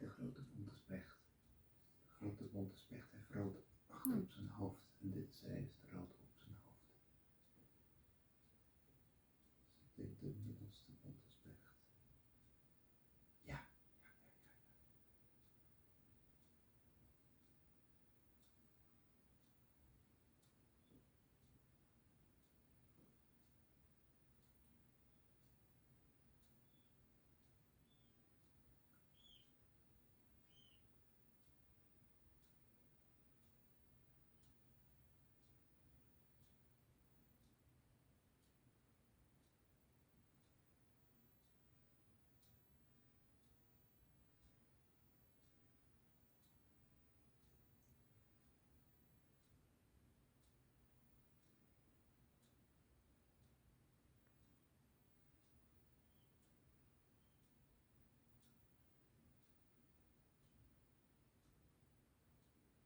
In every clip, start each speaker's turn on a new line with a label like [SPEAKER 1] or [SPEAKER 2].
[SPEAKER 1] de grote bonte specht. De grote bonte specht heeft rood achter
[SPEAKER 2] Hm.
[SPEAKER 1] op zijn hoofd en dit heeft rood op zijn hoofd. Dus ik denk de middelste bonte specht. Ja, ja, ja, ja, ja.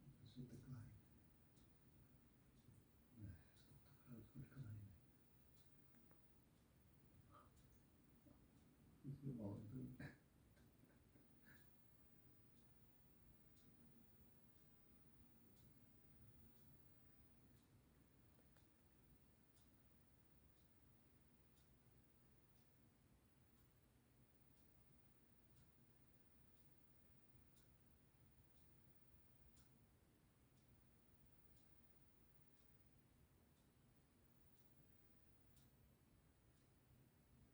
[SPEAKER 1] Is het te klein? Nee, het is nog te groot voor de kleine. Moet je hem al doen.